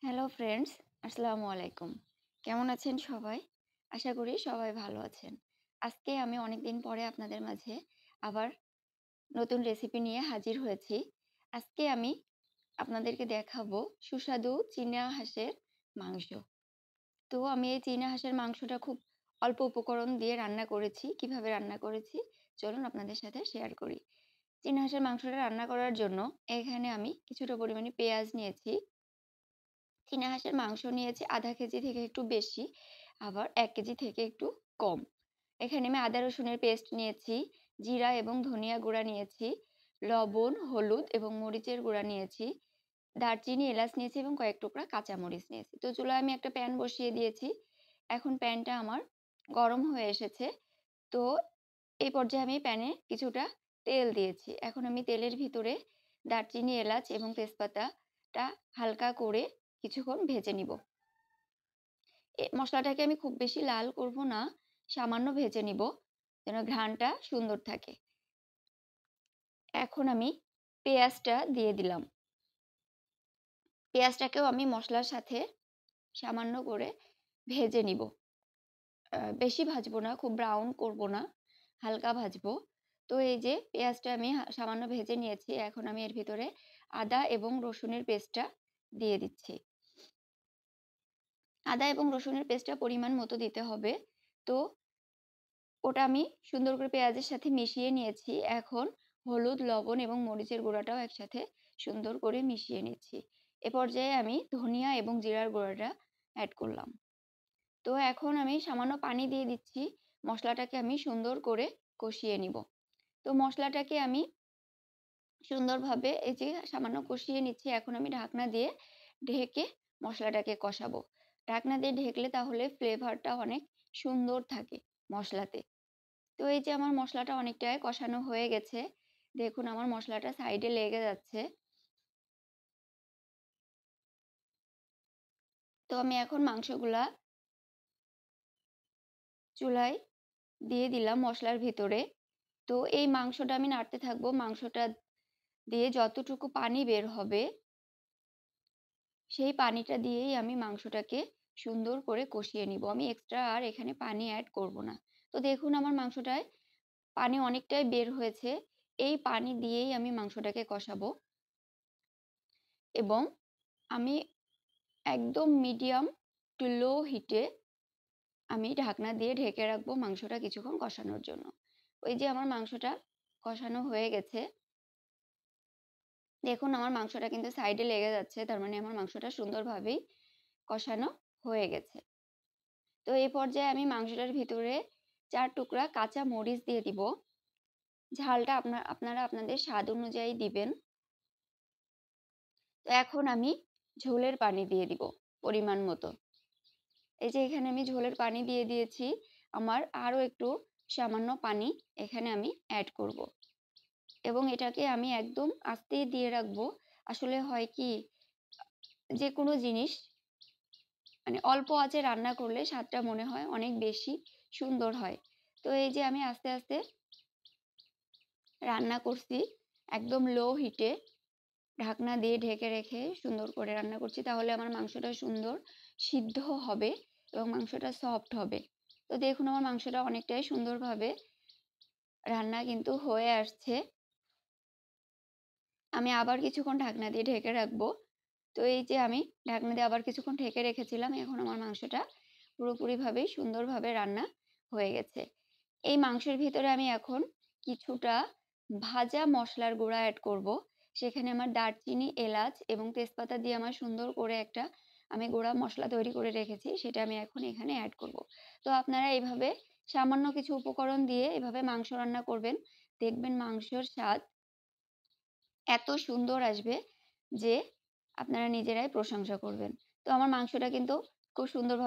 Hello friends, আসসালামু আলাইকুম। কেমন আছেন সবাই? আশা করি সবাই ভালো আছেন। আজকে আমি অনেকদিন পরে আপনাদের মাঝে আবার নতুন রেসিপি নিয়ে হাজির হয়েছি। আজকে আমি আপনাদেরকে দেখাবো সুস্বাদু চীনা হাঁসের মাংস। তো আমি এই চীনা হাঁসের মাংসটা খুব অল্প উপকরণ দিয়ে রান্না করেছি। কিভাবে রান্না করেছি চলুন আপনাদের সাথে শেয়ার করি। চীনা হাঁসের মাংসটা রান্না করার জন্য এখানে আমি কিছুটা পরিমাণে পেঁয়াজ নিয়েছি। চীনা হাঁসের মাংস নিয়েছি আধা কেজি থেকে একটু বেশি, আবার ১ কেজি থেকে একটু কম। এখানে আমি আদা রসুনের পেস্ট নিয়েছি, জিরা এবং ধনিয়া গুঁড়া নিয়েছি, লবণ, হলুদ এবং মরিচের গুঁড়া নিয়েছি, দারচিনি, এলাচ নিয়েছি এবং কয়েক টুকরা কাঁচামরিচ নিয়েছি। তো চুলায় আমি একটা প্যান বসিয়ে দিয়েছি। এখন প্যানটা আমার গরম হয়ে এসেছে। তো এই পর্যায়ে আমি প্যানে কিছুটা তেল দিয়েছি। এখন আমি তেলের ভিতরে দারচিনি, এলাচ এবং তেজপাতাটা হালকা করে কিছুক্ষণ ভেজে নিব। মসলাটাকে আমি খুব বেশি লাল করব না, সামান্য ভেজে নিব যেন ঘ্রাণটা সুন্দর থাকে। এখন আমি পেঁয়াজটা দিয়ে দিলাম। পেঁয়াজটাকেও আমি মসলার সাথে সামান্য করে ভেজে নিব। বেশি ভাজবো না, খুব ব্রাউন করব না, হালকা ভাজবো। তো এই যে পেঁয়াজটা আমি সামান্য ভেজে নিয়েছি। এখন আমি এর ভিতরে আদা এবং রসুনের পেস্টটা দিয়ে দিচ্ছি। আদা এবং রসুনের পেস্টটা পরিমাণ মতো দিতে হবে। তো ওটা আমি সুন্দর করে পেঁয়াজের সাথে মিশিয়ে নিয়েছি। এখন হলুদ, লবণ এবং মরিচের গুঁড়াটাও একসাথে সুন্দর করে মিশিয়ে নিচ্ছি। এ পর্যায়ে আমি ধনিয়া এবং জিরার গুঁড়াটা অ্যাড করলাম। তো এখন আমি সামান্য পানি দিয়ে দিচ্ছি। মসলাটাকে আমি সুন্দর করে কষিয়ে নিব। তো মসলাটাকে আমি সুন্দরভাবে এই যে সামান্য কষিয়ে নিচ্ছি। এখন আমি ঢাকনা দিয়ে ঢেকে মসলাটাকে কষাবো। ঢাকনা দিয়ে ঢেকলে তাহলে ফ্লেভারটা অনেক সুন্দর থাকে মসলাতে। তো এই যে আমার মসলাটা অনেকটাই কষানো হয়ে গেছে। দেখুন আমার মসলাটা সাইডে লেগে যাচ্ছে। তো আমি এখন মাংসগুলা চুলায় দিয়ে দিলাম মসলার ভিতরে। তো এই মাংসটা আমি নাড়তে থাকবো। মাংসটা দিয়ে যতটুকু পানি বের হবে সেই পানিটা দিয়েই আমি মাংসটাকে সুন্দর করে কষিয়ে নিব। আমি এক্সট্রা আর এখানে পানি অ্যাড করব না। তো দেখুন আমার মাংসটায় পানি অনেকটাই বের হয়েছে। এই পানি দিয়েই আমি মাংসটাকে কষাবো এবং আমি একদম মিডিয়াম টু লো হিটে আমি ঢাকনা দিয়ে ঢেকে রাখবো মাংসটা কিছুক্ষণ কষানোর জন্য। ওই যে আমার মাংসটা কষানো হয়ে গেছে। দেখুন আমার মাংসটা কিন্তু সাইডে লেগে যাচ্ছে। তার মানে আমার মাংসটা সুন্দরভাবেই কষানো হয়ে গেছে। তো এই পর্যায়ে আমি মাংসটার ভিতরে ৪ টুকরা কাঁচা মরিচ দিয়ে দিব। ঝালটা আপনারা আপনাদের স্বাদ অনুযায়ী দিবেন। তো এখন আমি ঝোলের পানি দিয়ে দিব পরিমাণ মতো। এই যে এখানে আমি ঝোলের পানি দিয়ে দিয়েছি। আমার আরও একটু সামান্য পানি এখানে আমি অ্যাড করব এবং এটাকে আমি একদম আস্তে দিয়ে রাখবো। আসলে হয় কি, যেকোনো জিনিস মানে অল্প আঁচে রান্না করলে স্বাদটা মনে হয় অনেক বেশি সুন্দর হয়। তো এই যে আমি আস্তে আস্তে রান্না করছি একদম লো হিটে, ঢাকনা দিয়ে ঢেকে রেখে সুন্দর করে রান্না করছি। তাহলে আমার মাংসটা সুন্দর সিদ্ধ হবে এবং মাংসটা সফট হবে। তো দেখুন আমার মাংসটা অনেকটাই সুন্দরভাবে রান্না কিন্তু হয়ে আসছে। আমি আবার কিছুক্ষণ ঢাকনা দিয়ে ঢেকে রাখবো। তো এই যে আমি ঢাকনা দিয়ে আবার কিছুক্ষণ ঢেকে রেখেছিলাম। এখন আমার মাংসটা পুরোপুরিভাবেই সুন্দরভাবে রান্না হয়ে গেছে। এই মাংসের ভিতরে আমি এখন কিছুটা ভাজা মসলার গুঁড়া অ্যাড করব। সেখানে আমার দারচিনি, এলাচ এবং তেজপাতা দিয়ে আমার সুন্দর করে একটা আমি গুঁড়া মসলা তৈরি করে রেখেছি। সেটা আমি এখন এখানে অ্যাড করব। তো আপনারা এইভাবে সামান্য কিছু উপকরণ দিয়ে এভাবে মাংস রান্না করবেন। দেখবেন মাংসর স্বাদ এত সুন্দর আসবে যে আপনারা নিজেরাই প্রশংসা করবেন। তো আমার মাংসটা কিন্তু খুব সুন্দরভাবে